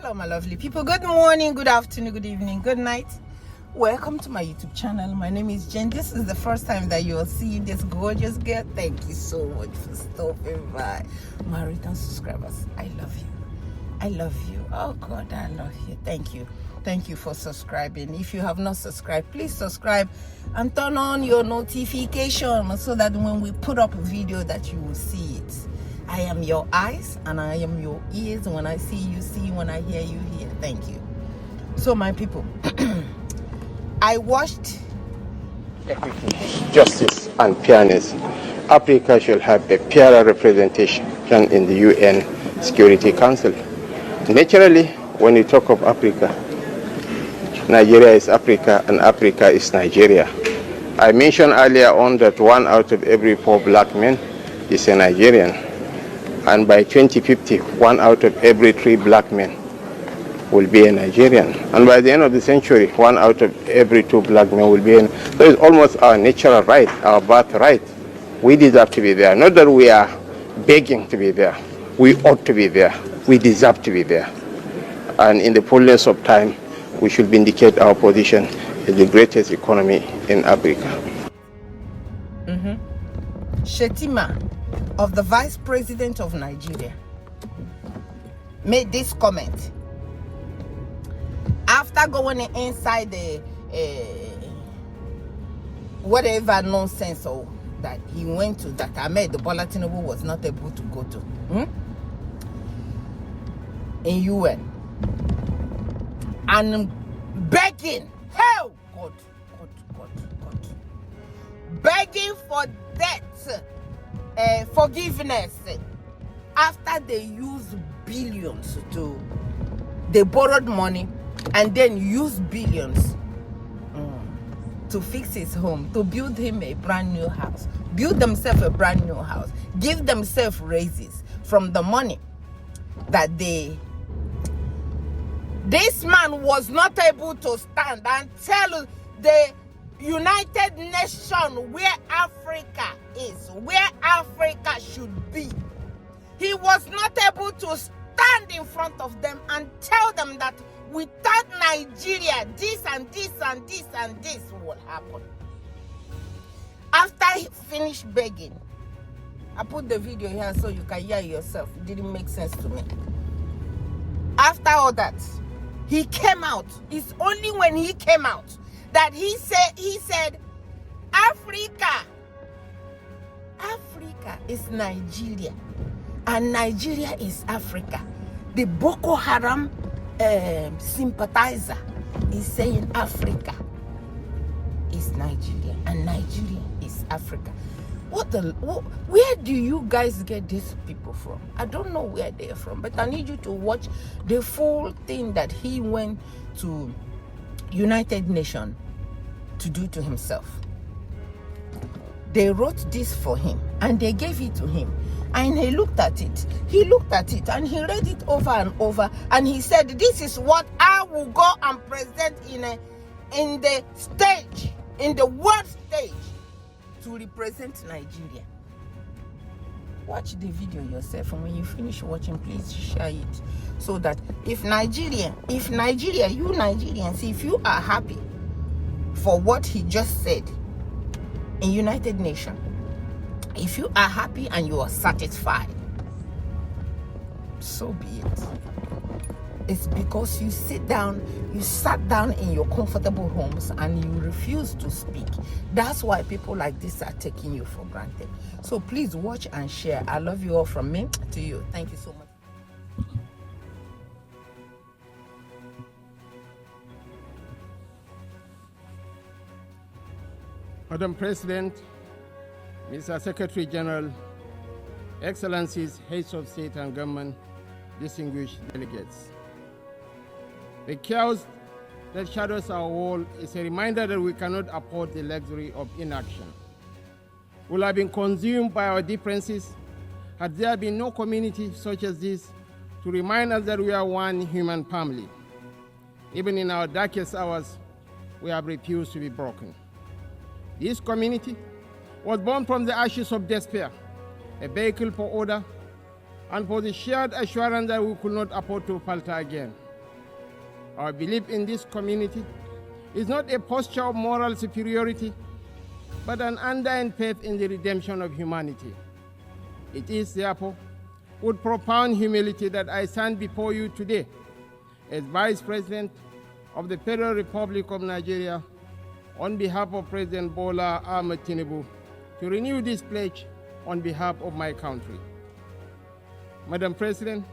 Hello my lovely people, good morning, good afternoon, good evening, good night. Welcome to my YouTube channel. My name is Jen. This is the first time that you are seeing this gorgeous girl. Thank you so much for stopping by. My return subscribers, I love you. I love you. Oh God, I love you. Thank you. Thank you for subscribing. If you have not subscribed, please subscribe and turn on your notification so that when we put up a video that you will see it. I am your eyes and I am your ears. When I see you, see. When I hear you, hear. Thank you. So my people, I watched Equity, justice, and fairness. Africa should have a fairer representation in the UN Security Council. Naturally, when you talk of Africa, Nigeria is Africa and Africa is Nigeria. I mentioned earlier on that 1 out of every 4 black men is a Nigerian. And by 2050, 1 out of every 3 black men will be a Nigerian. And by the end of the century, 1 out of every 2 black men will be so it's almost our natural right, our birthright. We deserve to be there. Not that we are begging to be there. We ought to be there. We deserve to be there. And in the fullness of time, we should vindicate our position as the greatest economy in Africa. Shetima, of the Vice President of Nigeria, made this comment after going inside the whatever nonsense or that he went to, that Ahmed Bola Tinubu was not able to go to in UN, and begging, hell, God, begging for debt forgiveness after they used billions they borrowed money and then used billions to fix his home, to build him a brand new house, build themselves a brand new house, give themselves raises from the money that this man was not able to stand and tell the United Nations where Africa is, where Africa should be. He was not able to stand in front of them and tell them that without Nigeria, this and this and this and this will happen. After he finished begging, I put the video here so you can hear yourself. It didn't make sense to me. After all that, he came out. It's only when he came out that he said, Africa is Nigeria and Nigeria is Africa. The Boko Haram sympathizer is saying Africa is Nigeria and Nigeria is Africa. Where do you guys get these people from? I don't know where they're from, but I need you to watch the full thing that he went to United Nations to do to himself. They wrote this for him and they gave it to him, and he looked at it and he read it over and over, and he said, this is what I will go and present in the stage, in the world stage, to represent Nigeria. Watch the video yourself, and when you finish watching, please share it so that if Nigeria, you Nigerians, if you are happy for what he just said in United Nations, if you are happy and you are satisfied, so be it. It's because you sat down in your comfortable homes and you refuse to speak. That's why people like this are taking you for granted. So please watch and share. I love you all from me to you. Thank you so much. Madam President, Mr. Secretary General, Excellencies, Heads of State and Government, distinguished delegates. The chaos that shadows our world is a reminder that we cannot afford the luxury of inaction. We have been consumed by our differences had there been no community such as this to remind us that we are one human family. Even in our darkest hours, we have refused to be broken. This community was born from the ashes of despair, a vehicle for order, and for the shared assurance that we could not afford to falter again. Our belief in this community is not a posture of moral superiority, but an undying faith in the redemption of humanity. It is therefore with profound humility that I stand before you today as Vice President of the Federal Republic of Nigeria on behalf of President Bola Ahmed Tinubu to renew this pledge on behalf of my country. Madam President,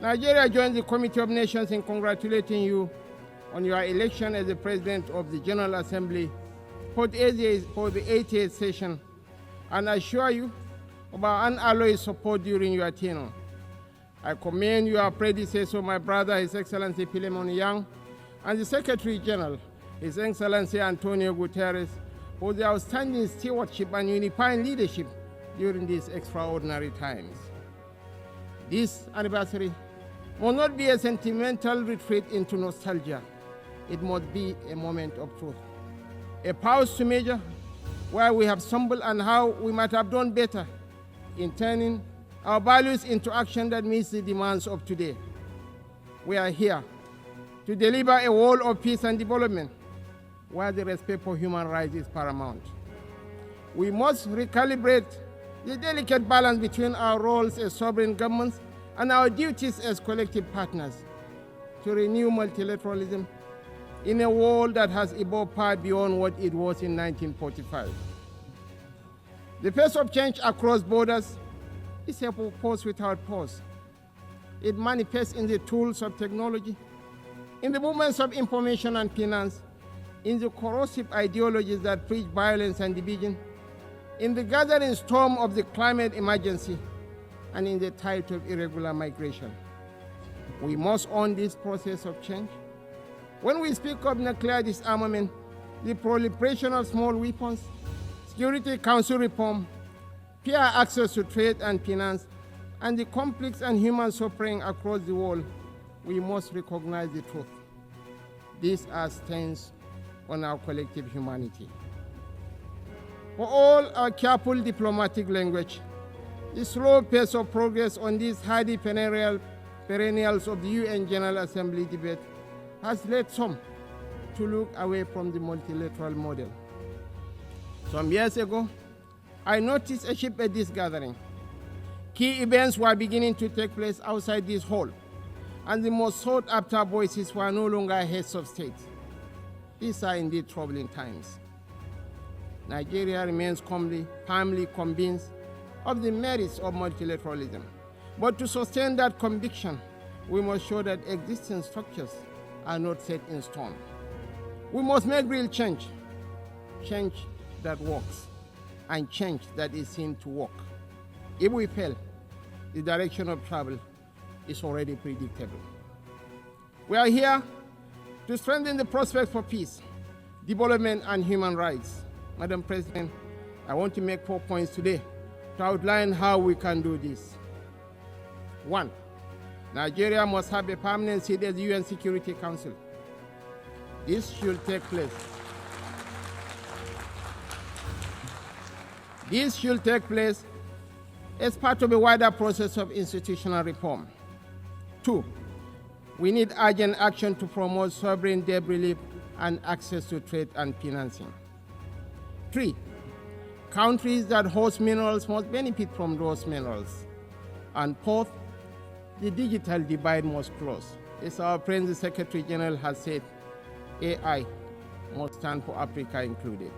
Nigeria joins the Committee of Nations in congratulating you on your election as the President of the General Assembly for the 88th session, and I assure you of our unalloyed support during your tenure. I commend your predecessor, my brother, His Excellency Philemon Yang, and the Secretary General, His Excellency Antonio Guterres, for their outstanding stewardship and unifying leadership during these extraordinary times. This anniversary will not be a sentimental retreat into nostalgia. It must be a moment of truth, a pause to measure where we have stumbled and how we might have done better in turning our values into action that meets the demands of today. We are here to deliver a world of peace and development where the respect for human rights is paramount. We must recalibrate the delicate balance between our roles as sovereign governments and our duties as collective partners to renew multilateralism in a world that has evolved far beyond what it was in 1945. The pace of change across borders is a force without pause. It manifests in the tools of technology, in the movements of information and finance, in the corrosive ideologies that preach violence and division, in the gathering storm of the climate emergency, and in the tide of irregular migration. We must own this process of change. When we speak of nuclear disarmament, the proliferation of small weapons, Security Council reform, fair access to trade and finance, and the conflicts and human suffering across the world, we must recognize the truth. These are stains on our collective humanity. For all our careful diplomatic language, the slow pace of progress on these hardy perennials of the UN General Assembly debate has led some to look away from the multilateral model. Some years ago, I noticed a shift at this gathering. Key events were beginning to take place outside this hall, and the most sought-after voices were no longer heads of state. These are indeed troubling times. Nigeria remains firmly convinced of the merits of multilateralism. But to sustain that conviction, we must show that existing structures are not set in stone. We must make real change that works, and change that is seen to work. If we fail, the direction of travel is already predictable. We are here to strengthen the prospects for peace, development, and human rights. Madam President, I want to make 4 points today to outline how we can do this. 1, Nigeria must have a permanent seat at the UN Security Council. This should take place. This should take place as part of a wider process of institutional reform. 2, we need urgent action to promote sovereign debt relief and access to trade and financing. 3, countries that host minerals must benefit from those minerals. And 4th, the digital divide must close. As our friend the Secretary General has said, AI must stand for Africa included.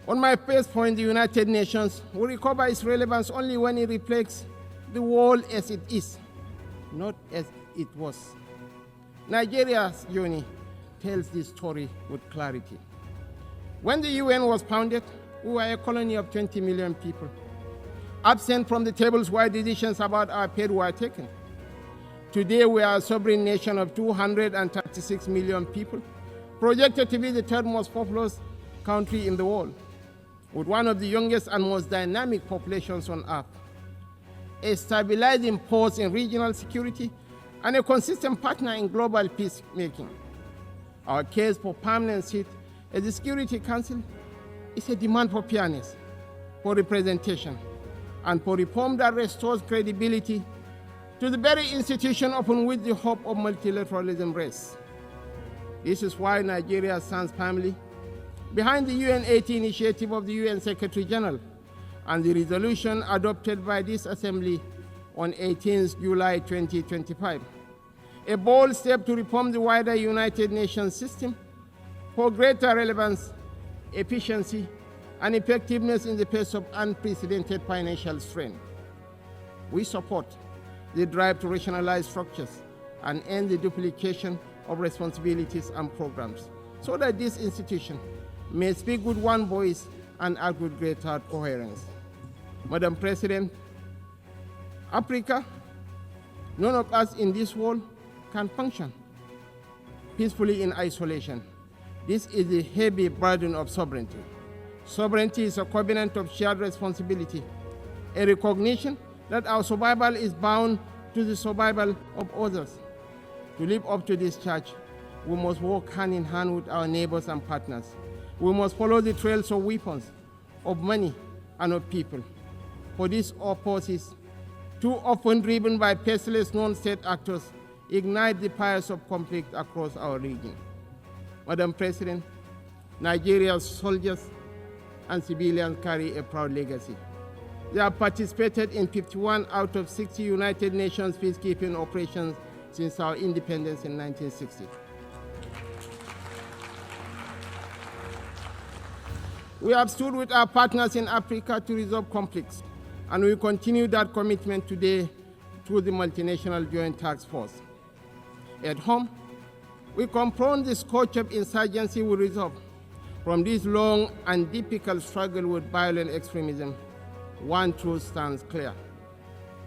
On my first point, the United Nations will recover its relevance only when it reflects the world as it is, not as it was. Nigeria's journey tells this story with clarity. When the UN was founded, we were a colony of 20 million people, absent from the tables where decisions about our fate were taken. Today, we are a sovereign nation of 236 million people, projected to be the third most populous country in the world, with one of the youngest and most dynamic populations on earth, a stabilizing force in regional security, and a consistent partner in global peacemaking. Our case for permanent seat at the Security Council is a demand for fairness, for representation, and for reform that restores credibility to the very institution upon which the hope of multilateralism rests. This is why Nigeria stands firmly behind the UN-80 initiative of the UN Secretary General and the resolution adopted by this Assembly on 18 July 2025, a bold step to reform the wider United Nations system for greater relevance, efficiency, and effectiveness in the face of unprecedented financial strain. We support the drive to rationalize structures and end the duplication of responsibilities and programs so that this institution may speak with one voice and act with greater coherence. Madam President, Africa, none of us in this world can function peacefully in isolation. This is the heavy burden of sovereignty. Sovereignty is a covenant of shared responsibility, a recognition that our survival is bound to the survival of others. To live up to this charge, we must work hand in hand with our neighbors and partners. We must follow the trails of weapons, of money, and of people. For these forces, too often driven by faceless non-state actors, ignite the fires of conflict across our region. Madam President, Nigeria's soldiers and civilians carry a proud legacy. They have participated in 51 out of 60 United Nations peacekeeping operations since our independence in 1960. We have stood with our partners in Africa to resolve conflicts, and we continue that commitment today through the Multinational Joint Task Force. At home, we confront the scourge of insurgency we resolve. From this long and difficult struggle with violent extremism, one truth stands clear.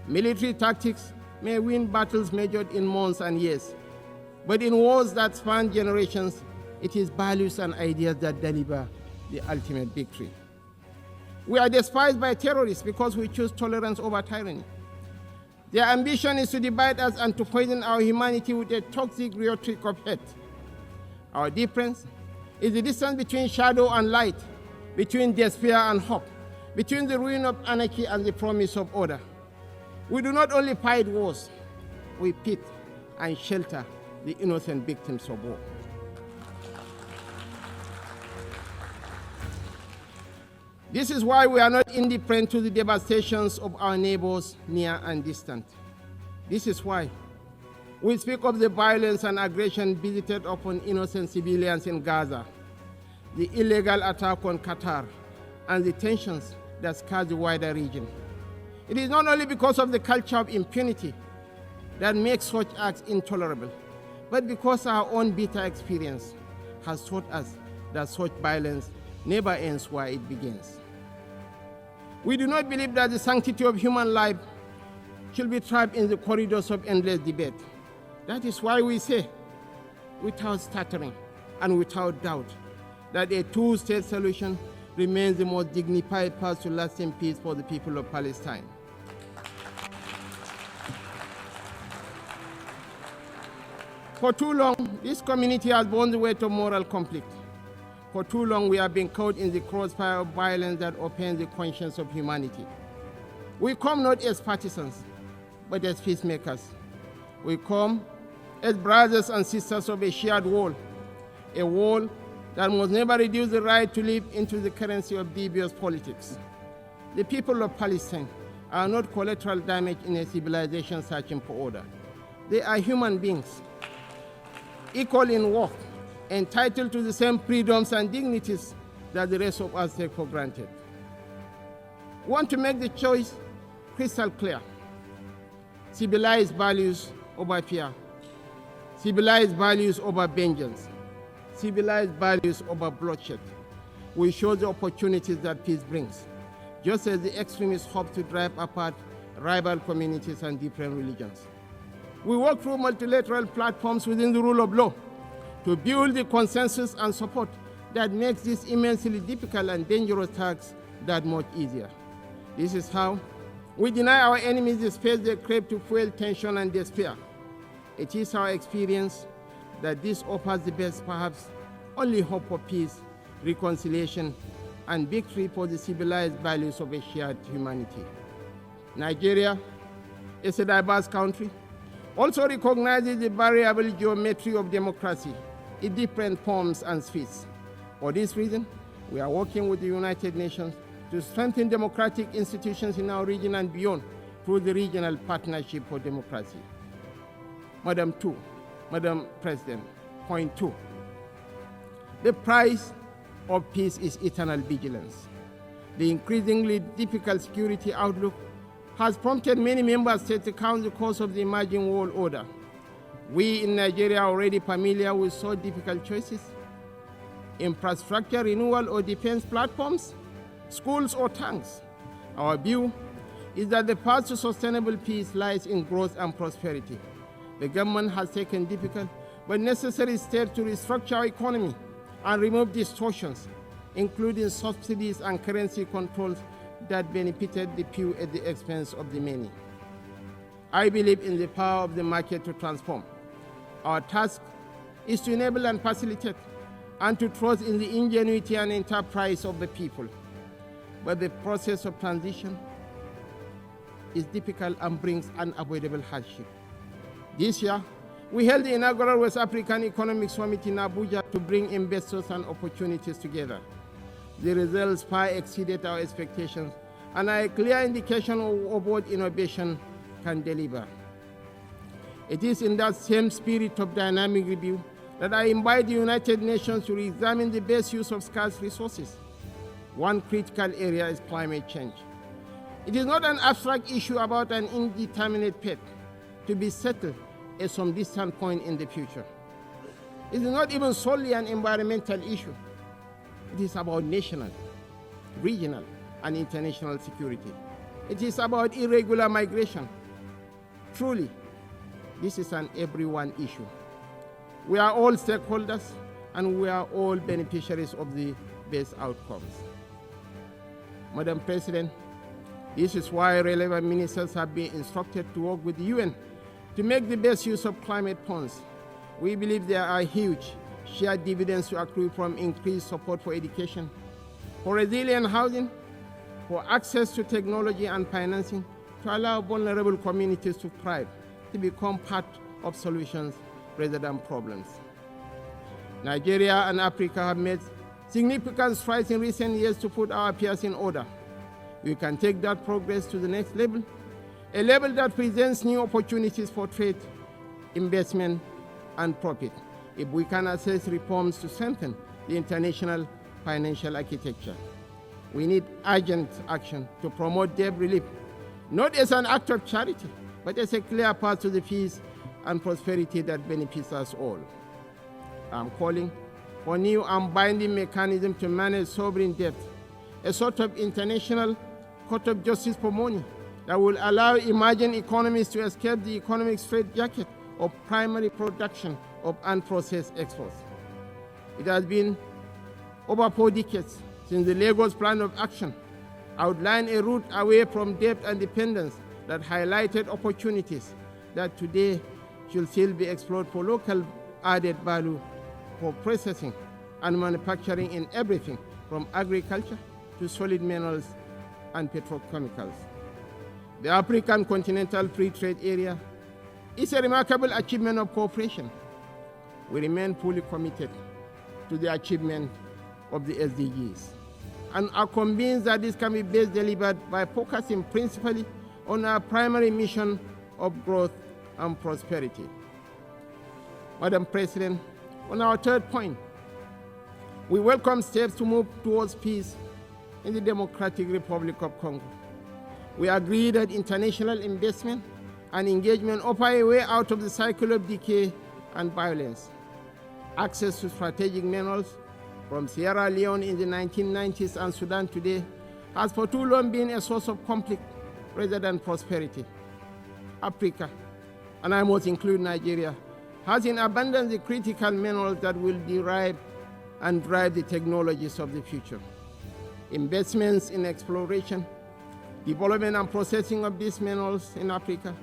Military tactics may win battles measured in months and years, but in wars that span generations, it is values and ideas that deliver the ultimate victory. We are despised by terrorists because we choose tolerance over tyranny. Their ambition is to divide us and to poison our humanity with a toxic rhetoric of hate. Our difference is the distance between shadow and light, between despair and hope, between the ruin of anarchy and the promise of order. We do not only fight wars, we pit and shelter the innocent victims of war. This is why we are not indifferent to the devastations of our neighbors near and distant. This is why we speak of the violence and aggression visited upon innocent civilians in Gaza, the illegal attack on Qatar, and the tensions that scar the wider region. It is not only because of the culture of impunity that makes such acts intolerable, but because our own bitter experience has taught us that such violence never ends where it begins. We do not believe that the sanctity of human life should be trapped in the corridors of endless debate. That is why we say, without stuttering and without doubt, that a two-state solution remains the most dignified path to lasting peace for the people of Palestine. For too long, this community has borne the weight of moral conflict. For too long, we have been caught in the crossfire of violence that offends the conscience of humanity. We come not as partisans, but as peacemakers. We come as brothers and sisters of a shared wall, a wall that must never reduce the right to live into the currency of devious politics. The people of Palestine are not collateral damage in a civilization searching for order. They are human beings, equal in worth, entitled to the same freedoms and dignities that the rest of us take for granted. We want to make the choice crystal clear. Civilized values over fear. Civilized values over vengeance. Civilized values over bloodshed. We show the opportunities that peace brings, just as the extremists hope to drive apart rival communities and different religions. We work through multilateral platforms within the rule of law to build the consensus and support that makes this immensely difficult and dangerous task that much easier. This is how we deny our enemies the space they crave to fuel tension and despair. It is our experience that this offers the best, perhaps only hope for peace, reconciliation, and victory for the civilized values of a shared humanity. Nigeria, is a diverse country, also recognizes the variable geometry of democracy in different forms and spheres. For this reason, we are working with the United Nations to strengthen democratic institutions in our region and beyond through the Regional Partnership for Democracy. Madam President, point 2. The price of peace is eternal vigilance. The increasingly difficult security outlook has prompted many member states to count the cost of the emerging world order. We in Nigeria are already familiar with so difficult choices: infrastructure renewal or defense platforms, schools or tanks. Our view is that the path to sustainable peace lies in growth and prosperity. The government has taken difficult but necessary steps to restructure our economy and remove distortions, including subsidies and currency controls that benefited the few at the expense of the many. I believe in the power of the market to transform. Our task is to enable and facilitate, and to trust in the ingenuity and enterprise of the people. But the process of transition is difficult and brings unavoidable hardship. This year, we held the inaugural West African Economic Summit in Abuja to bring investors and opportunities together. The results far exceeded our expectations and are a clear indication of what innovation can deliver. It is in that same spirit of dynamic review that I invite the United Nations to re-examine the best use of scarce resources. One critical area is climate change. It is not an abstract issue about an indeterminate fate to be settled at some distant point in the future. It is not even solely an environmental issue. It is about national, regional, and international security. It is about irregular migration. Truly, this is an everyone issue. We are all stakeholders, and we are all beneficiaries of the best outcomes. Madam President, this is why relevant ministers have been instructed to work with the UN to make the best use of climate funds. We believe there are huge shared dividends to accrue from increased support for education, for resilient housing, for access to technology and financing to allow vulnerable communities to thrive, to become part of solutions rather than problems. Nigeria and Africa have made significant strides in recent years to put our affairs in order. We can take that progress to the next level, a level that presents new opportunities for trade, investment, and profit, if we can assess reforms to strengthen the international financial architecture. We need urgent action to promote debt relief, not as an act of charity, but as a clear path to the peace and prosperity that benefits us all. I'm calling for new and binding mechanism to manage sovereign debt, a sort of international court of justice for money that will allow emerging economies to escape the economic straitjacket of primary production of unprocessed exports. It has been over 4 decades since the Lagos Plan of Action outlined a route away from debt and dependence that highlighted opportunities that today should still be explored for local added value for processing and manufacturing in everything from agriculture to solid minerals and petrochemicals. The African Continental Free Trade Area is a remarkable achievement of cooperation. We remain fully committed to the achievement of the SDGs and are convinced that this can be best delivered by focusing principally on our primary mission of growth and prosperity. Madam President, on our third point, we welcome steps to move towards peace in the Democratic Republic of Congo. We agree that international investment and engagement offer a way out of the cycle of decay and violence. Access to strategic minerals from Sierra Leone in the 1990s and Sudan today has for too long been a source of conflict rather than prosperity. Africa, and I must include Nigeria, has in abundance the critical minerals that will derive and drive the technologies of the future. Investments in exploration, development and processing of these minerals in Africa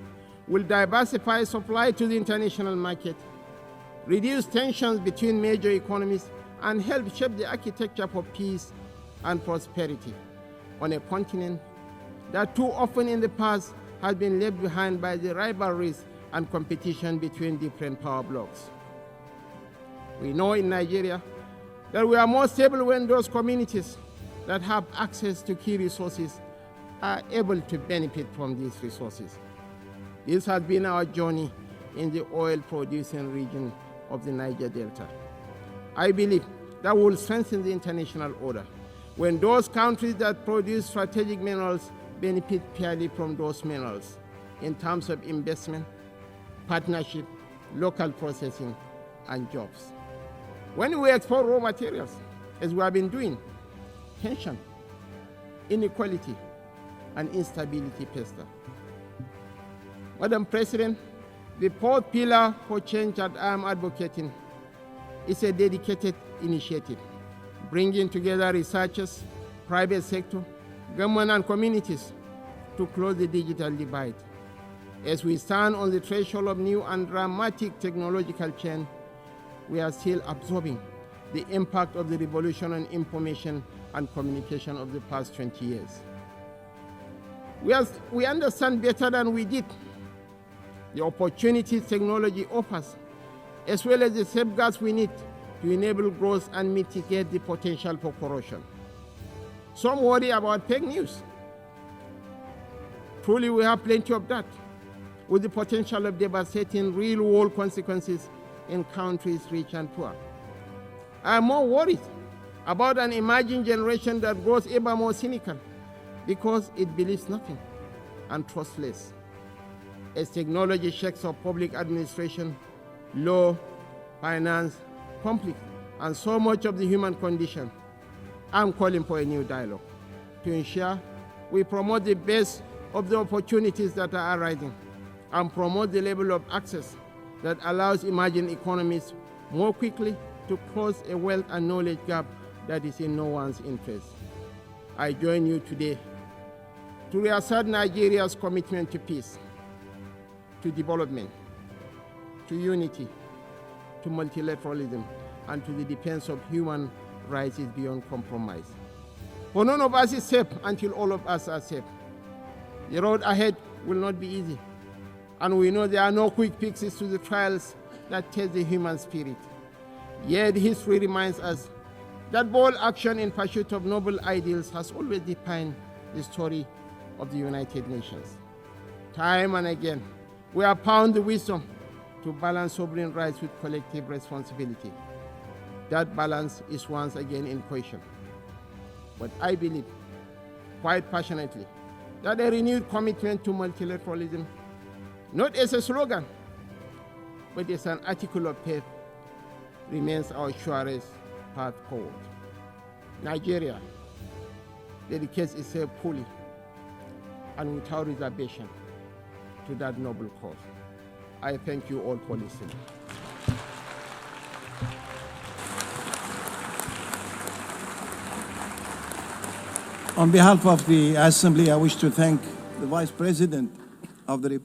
will diversify supply to the international market, reduce tensions between major economies, and help shape the architecture for peace and prosperity on a continent that too often in the past has been left behind by the rivalries and competition between different power blocks. We know in Nigeria that we are more stable when those communities that have access to key resources are able to benefit from these resources. This has been our journey in the oil-producing region of the Niger Delta. I believe that will strengthen the international order when those countries that produce strategic minerals benefit fairly from those minerals in terms of investment, partnership, local processing, and jobs. When we export raw materials, as we have been doing, tension, inequality, and instability fester. Madam President, the fourth pillar for change that I am advocating is a dedicated initiative, bringing together researchers, private sector, government, and communities to close the digital divide. As we stand on the threshold of new and dramatic technological change, we are still absorbing the impact of the revolution on information and communication of the past 20 years. We understand better than we did the opportunities technology offers, as well as the safeguards we need to enable growth and mitigate the potential for corruption. Some worry about fake news. Truly, we have plenty of that, with the potential of devastating real-world consequences in countries rich and poor. I am more worried about an emerging generation that grows ever more cynical because it believes nothing and trusts less. As technology shakes up public administration, law, finance, conflict, and so much of the human condition, I'm calling for a new dialogue to ensure we promote the best of the opportunities that are arising and promote the level of access that allows emerging economies more quickly to close a wealth and knowledge gap that is in no one's interest. I join you today to reassert Nigeria's commitment to peace, to development, to unity, to multilateralism, and to the defense of human rights is beyond compromise. For none of us is safe until all of us are safe. The road ahead will not be easy, and we know there are no quick fixes to the trials that test the human spirit. Yet history reminds us that bold action in pursuit of noble ideals has always defined the story of the United Nations. Time and again, we have found the wisdom to balance sovereign rights with collective responsibility. That balance is once again in question. But I believe, quite passionately, that a renewed commitment to multilateralism, not as a slogan, but as an article of faith, remains our surest path forward. Nigeria dedicates itself fully and without reservation to that noble cause. I thank you all for listening. On behalf of the Assembly, I wish to thank the Vice President of the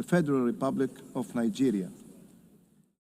Federal Republic of Nigeria,